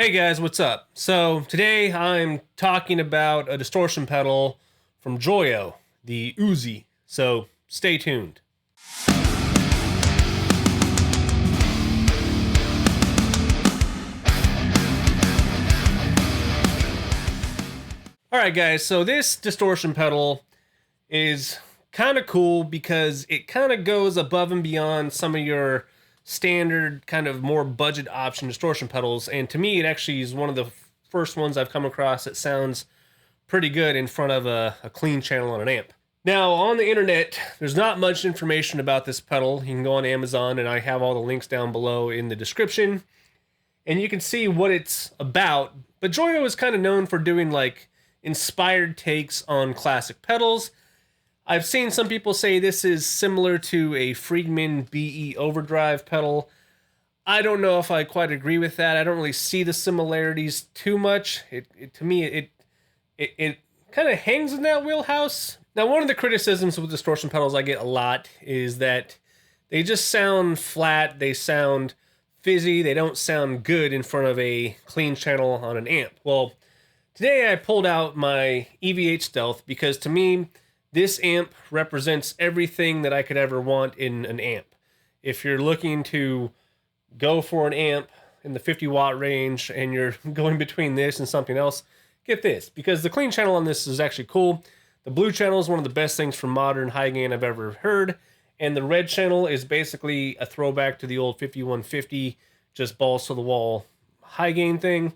Hey guys, what's up? So today I'm talking about a distortion pedal from Joyo, the Uzi. So stay tuned. Alright guys, so this distortion pedal is kind of cool because it kind of goes above and beyond some of your standard kind of more budget option distortion pedals, and to me it actually is one of the first ones I've come across that sounds pretty good in front of a clean channel on an amp. Now on the internet there's not much information about this pedal. You can go on Amazon and I have all the links down below in the description and you can see what it's about, but Joyo is kind of known for doing like inspired takes on classic pedals. I've seen some people say this is similar to a Friedman BE overdrive pedal. I don't know if I quite agree with that. I don't really see the similarities too much. To me, it kind of hangs in that wheelhouse. Now, one of the criticisms with distortion pedals I get a lot is that they just sound flat, they sound fizzy, they don't sound good in front of a clean channel on an amp. Well, today I pulled out my EVH Stealth because to me, this amp represents everything that I could ever want in an amp. If you're looking to go for an amp in the 50 watt range and you're going between this and something else, get this, because the clean channel on this is actually cool. The blue channel is one of the best things from modern high gain I've ever heard, and the red channel is basically a throwback to the old 5150, just balls to the wall high gain thing.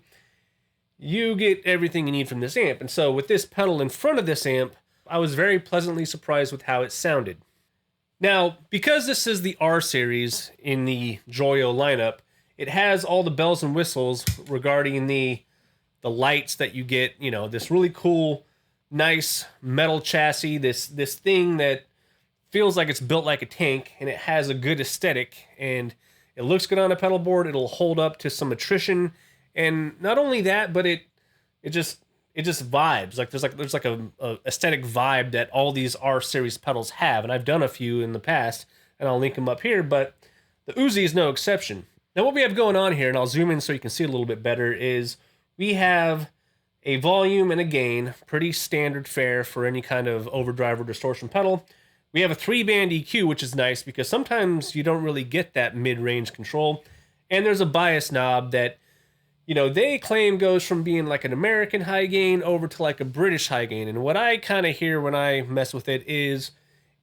You get everything you need from this amp, and so with this pedal in front of this amp, I was very pleasantly surprised with how it sounded. Now, because this is the R series in the Joyo lineup, it has all the bells and whistles regarding the lights that you get, you know, this really cool, nice metal chassis, this thing that feels like it's built like a tank, and it has a good aesthetic, and it looks good on a pedal board. It'll hold up to some attrition, and not only that, but it just vibes. There's like a aesthetic vibe that all these R series pedals have, and I've done a few in the past, and I'll link them up here, but the Uzi is no exception. Now what we have going on here, and I'll zoom in so you can see it a little bit better, is we have a volume and a gain, pretty standard fare for any kind of overdrive or distortion pedal. We have a 3-band EQ, which is nice because sometimes you don't really get that mid-range control, and there's a bias knob that, you know, they claim goes from being like an American high gain over to like a British high gain. And what I kind of hear when I mess with it is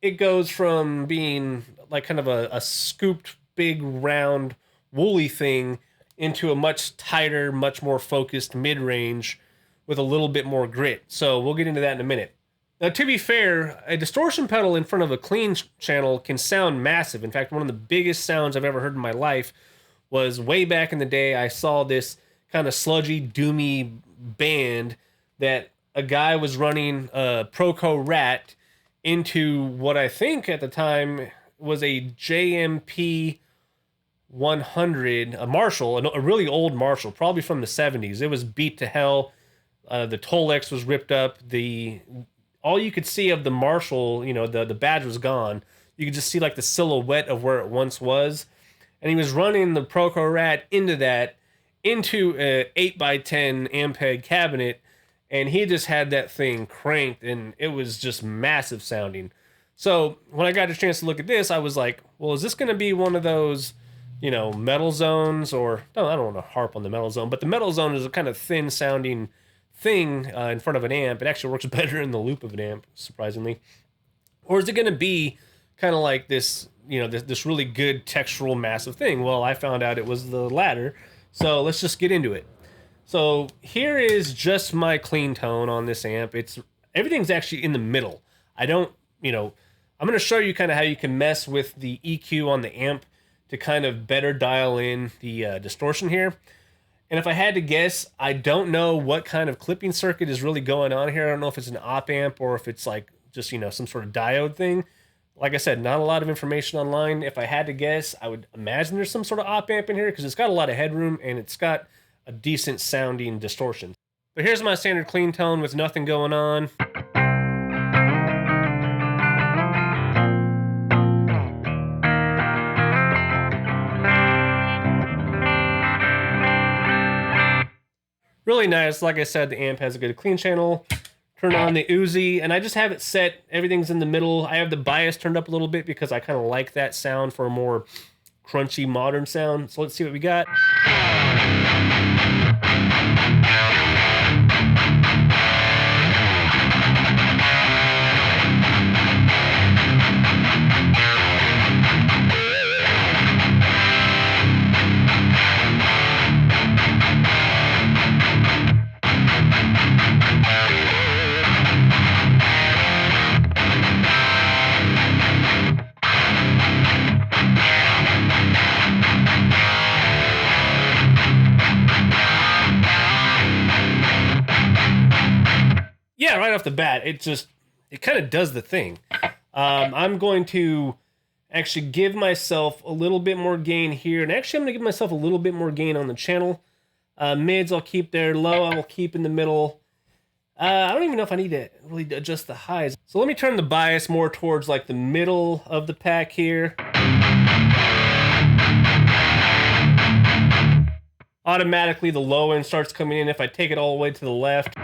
it goes from being like kind of a scooped, big, round, woolly thing into a much tighter, much more focused mid-range with a little bit more grit. So we'll get into that in a minute. Now, to be fair, a distortion pedal in front of a clean channel can sound massive. In fact, one of the biggest sounds I've ever heard in my life was way back in the day. I saw this kind of sludgy, doomy band that a guy was running a Proco Rat into what I think at the time was a JMP 100, a Marshall, a really old Marshall, probably from the 70s. It was beat to hell. The Tolex was ripped up. All you could see of the Marshall, you know, the badge was gone. You could just see like the silhouette of where it once was. And he was running the Proco Rat into a 8x10 Ampeg cabinet, and he just had that thing cranked, and it was just massive sounding. So when I got a chance to look at this, I was like, well, is this going to be one of those, you know, Metal Zones? Or no, I don't want to harp on the Metal Zone, but the Metal Zone is a kind of thin sounding thing in front of an amp. It actually works better in the loop of an amp, surprisingly. Or is it going to be kind of like this, you know, this really good textural massive thing? Well, I found out it was the latter. So let's just get into it. So here is just my clean tone on this amp. Everything's actually in the middle. I don't, you know, I'm going to show you kind of how you can mess with the EQ on the amp to kind of better dial in the distortion here. And if I had to guess, I don't know what kind of clipping circuit is really going on here. I don't know if it's an op amp or if it's like just, you know, some sort of diode thing. Like I said, not a lot of information online. If I had to guess, I would imagine there's some sort of op amp in here because it's got a lot of headroom and it's got a decent sounding distortion. But here's my standard clean tone with nothing going on. Really nice. Like I said, the amp has a good clean channel. Turn on the Uzi, and I just have it set. Everything's in the middle. I have the bias turned up a little bit because I kind of like that sound for a more crunchy, modern sound. So let's see what we got. Yeah, right off the bat, it kind of does the thing. I'm going to actually give myself a little bit more gain here, and actually I'm going to give myself a little bit more gain on the channel. Mids I'll keep there, low I will keep in the middle. I don't even know if I need to really adjust the highs. So let me turn the bias more towards like the middle of the pack here. Automatically the low end starts coming in if I take it all the way to the left.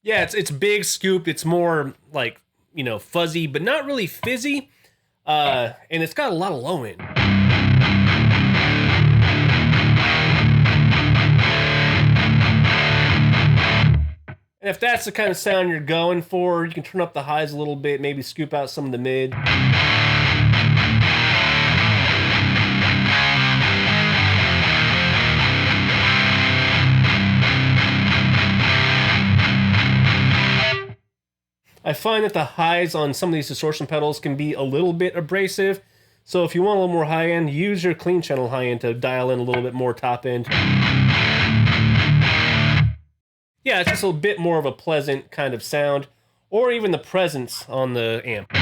Yeah, it's big scooped. It's more like, you know, fuzzy, but not really fizzy. And it's got a lot of low end. And if that's the kind of sound you're going for, you can turn up the highs a little bit, maybe scoop out some of the mid. I find that the highs on some of these distortion pedals can be a little bit abrasive. So if you want a little more high end, use your clean channel high end to dial in a little bit more top end. Yeah, it's just a bit more of a pleasant kind of sound, or even the presence on the amp.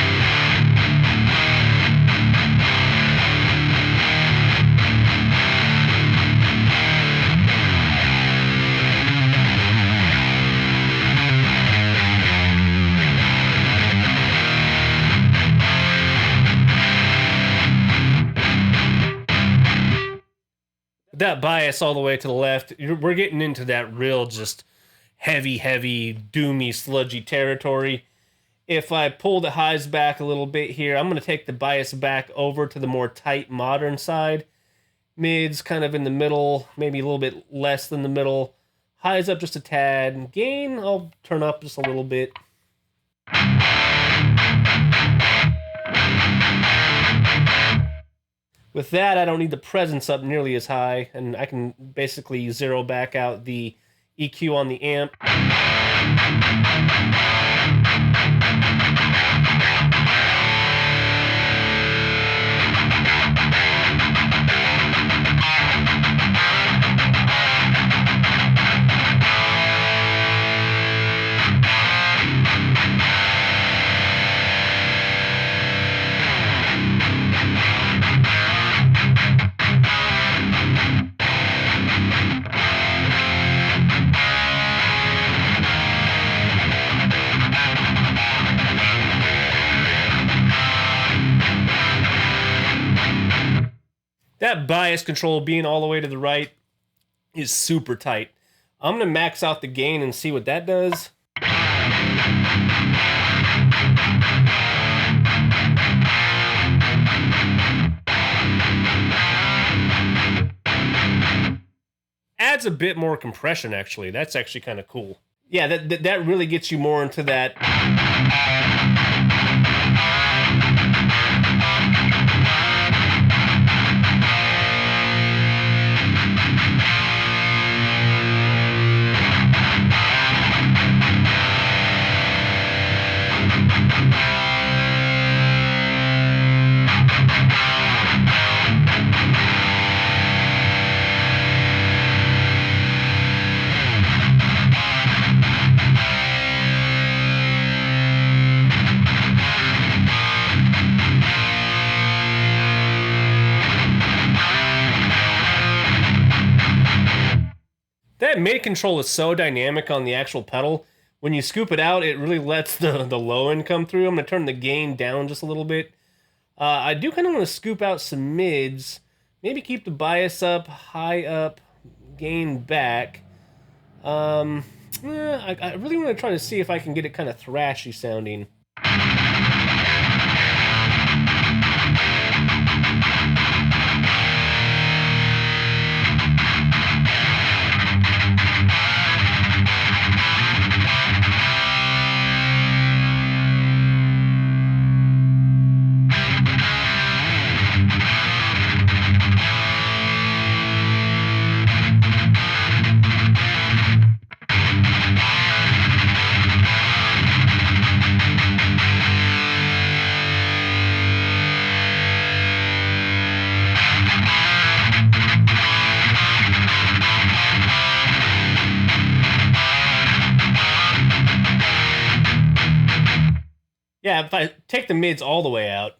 That bias all the way to the left, we're getting into that real just heavy, doomy, sludgy territory. If I pull the highs back a little bit here, I'm going to take the bias back over to the more tight, modern side. Mids kind of in the middle, maybe a little bit less than the middle. Highs up just a tad. Gain, I'll turn up just a little bit. With that, I don't need the presence up nearly as high, and I can basically zero back out the EQ on the amp. That bias control being all the way to the right is super tight. I'm going to max out the gain and see what that does. Adds a bit more compression, actually. That's actually kind of cool. Yeah, that really gets you more into that. That mid control is so dynamic on the actual pedal. When you scoop it out, it really lets the low end come through. I'm going to turn the gain down just a little bit. I do kind of want to scoop out some mids. Maybe keep the bias up, high up, gain back. I really want to try to see if I can get it kind of thrashy sounding. Yeah, if I take the mids all the way out.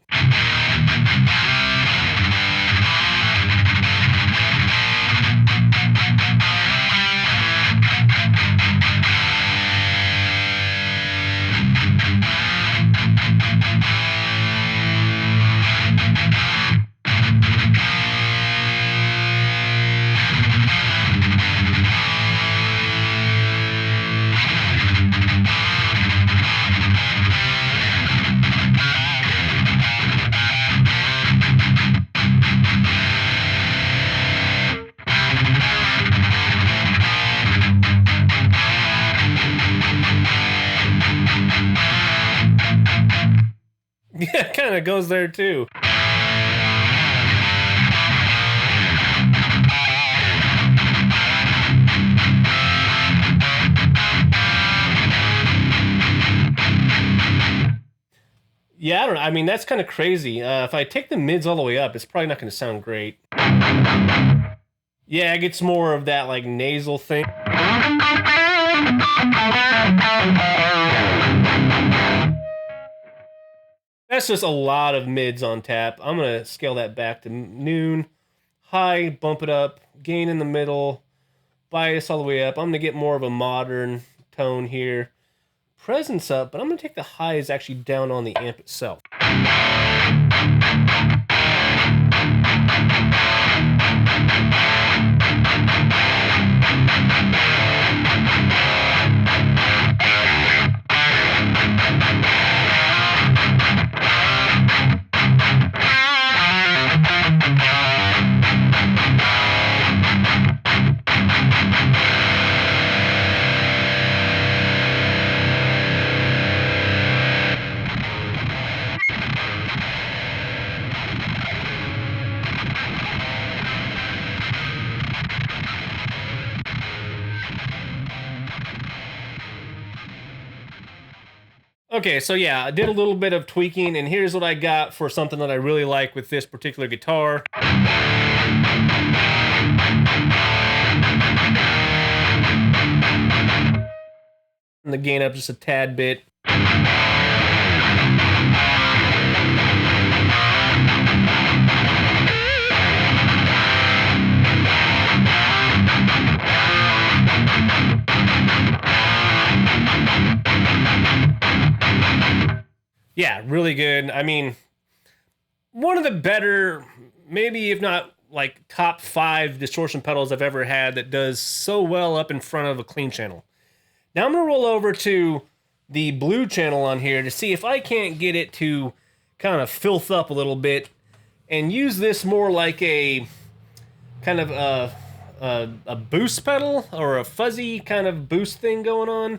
Yeah, it kind of goes there too. Yeah, I don't know. I mean, that's kind of crazy. If I take the mids all the way up, it's probably not going to sound great. Yeah, it gets more of that like nasal thing. That's just a lot of mids on tap. I'm going to scale that back to noon. High, bump it up, gain in the middle, bias all the way up. I'm going to get more of a modern tone here. Presence up, but I'm going to take the highs actually down on the amp itself. Okay, so yeah, I did a little bit of tweaking, and here's what I got for something that I really like with this particular guitar. And the gain up just a tad bit. Yeah, really good. I mean, one of the better, maybe if not like top 5 distortion pedals I've ever had that does so well up in front of a clean channel. Now I'm going to roll over to the blue channel on here to see if I can't get it to kind of filth up a little bit and use this more like a kind of a boost pedal or a fuzzy kind of boost thing going on.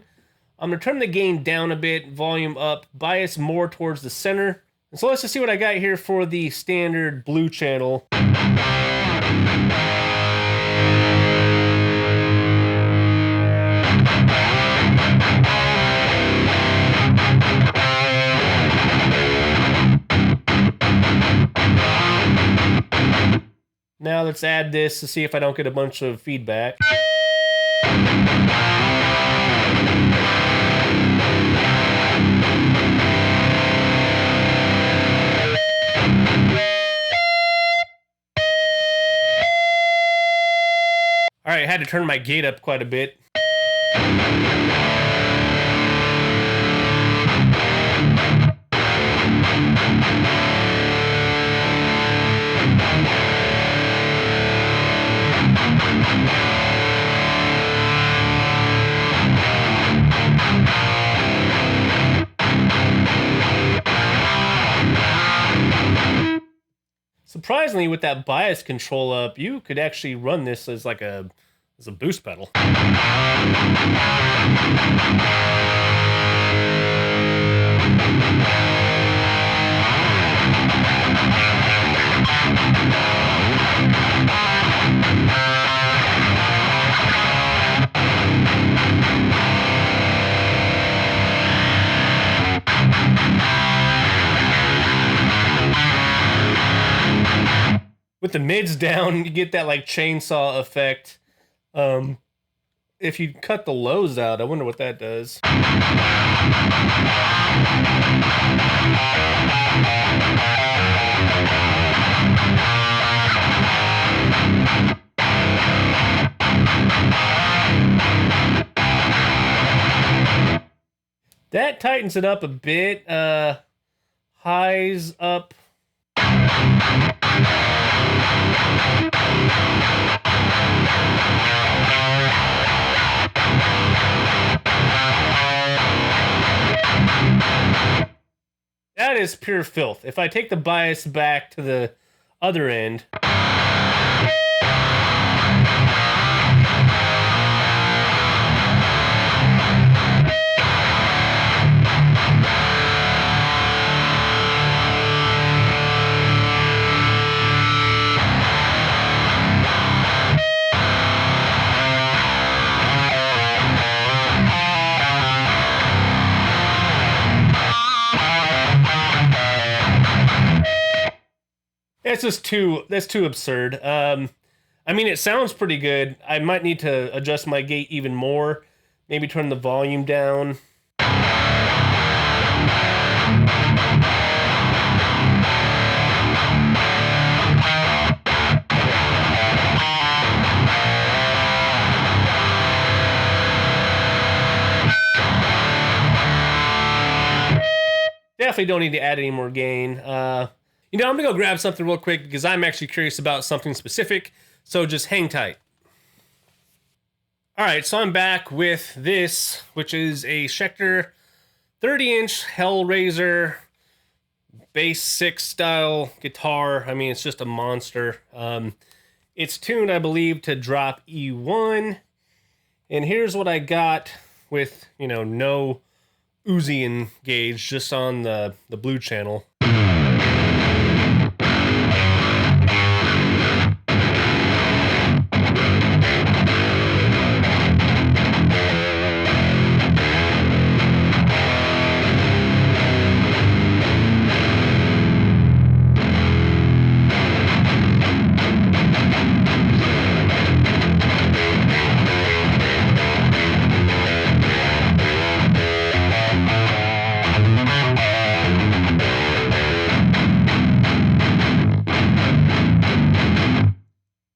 I'm going to turn the gain down a bit, volume up, bias more towards the center. And so let's just see what I got here for the standard blue channel. Now let's add this to see if I don't get a bunch of feedback. All right, I had to turn my gate up quite a bit. surprisingly, with that bias control up, you could actually run this as like a boost pedal. With the mids down, you get that like chainsaw effect. If you cut the lows out, I wonder what that does. That tightens it up a bit. Highs up. That is pure filth. If I take the bias back to the other end, that's too absurd. I mean, it sounds pretty good. I might need to adjust my gate even more. Maybe turn the volume down. Definitely don't need to add any more gain. You know, I'm gonna go grab something real quick because I'm actually curious about something specific. So just hang tight. All right, so I'm back with this, which is a Schecter 30-inch Hellraiser bass 6 style guitar. I mean, it's just a monster. It's tuned, I believe, to drop E1. And here's what I got with, you know, no Uzi engaged, just on the blue channel.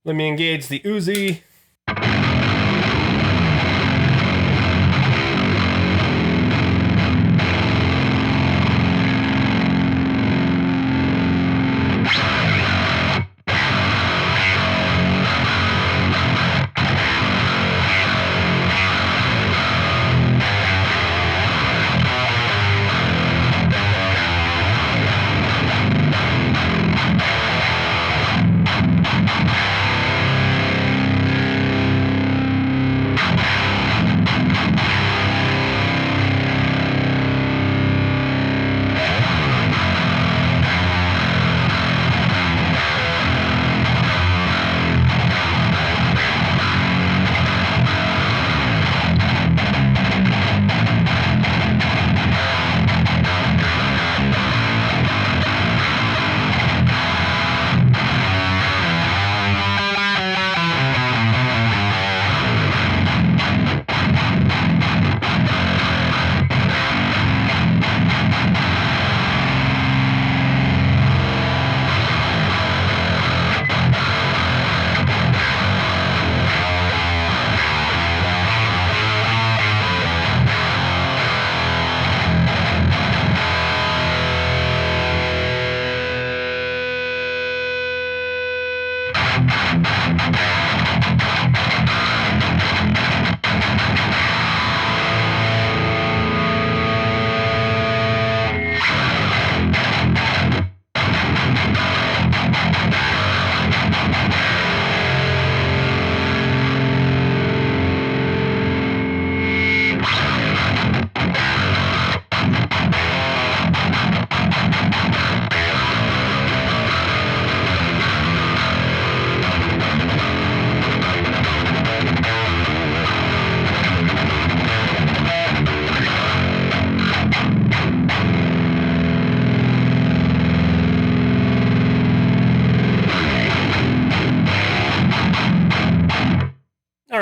Let me engage the Uzi.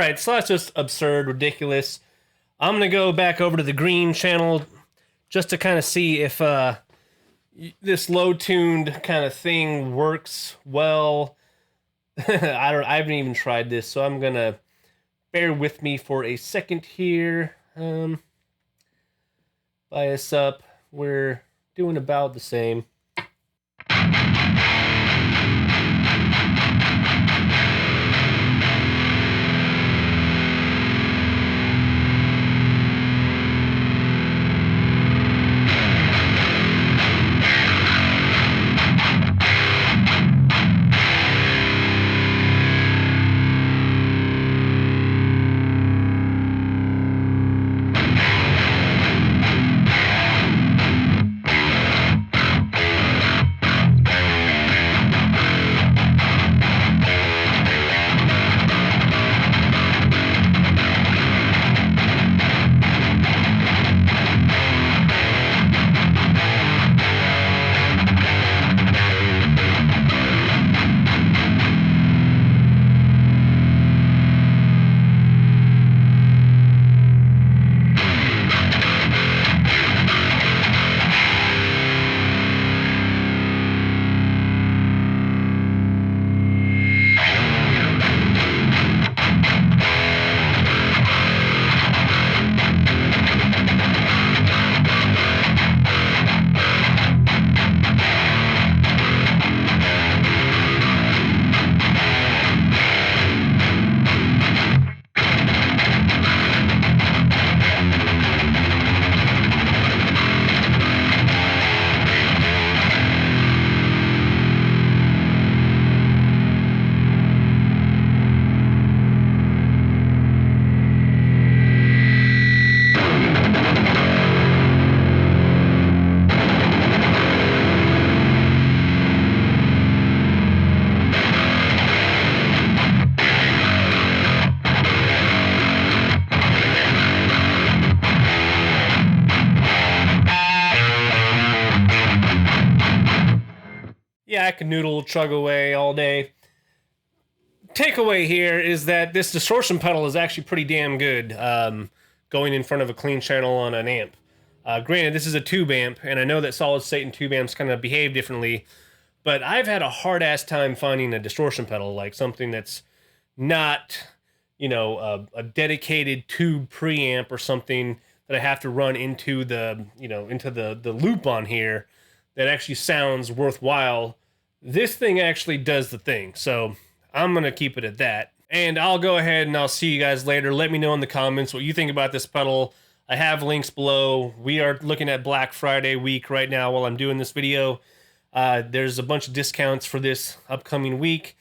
right, so that's just absurd, ridiculous. I'm going to go back over to the green channel just to kind of see if this low-tuned kind of thing works well. I haven't even tried this, so I'm going to bear with me for a second here. Bias up. We're doing about the same. Yeah, I can noodle, chug away all day. Takeaway here is that this distortion pedal is actually pretty damn good, going in front of a clean channel on an amp. Granted, this is a tube amp, and I know that solid state and tube amps kind of behave differently, but I've had a hard-ass time finding a distortion pedal, like something that's not, you know, a dedicated tube preamp or something that I have to run into the, you know, into the loop on here that actually sounds worthwhile. This thing actually does the thing, so I'm gonna keep it at that. And I'll go ahead and I'll see you guys later. Let me know in the comments what you think about this pedal. I have links below. We are looking at Black Friday week right now while I'm doing this video. There's a bunch of discounts for this upcoming week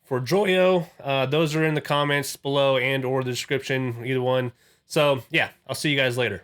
for Joyo. Those are in the comments below and or the description, either one. So yeah, I'll see you guys later.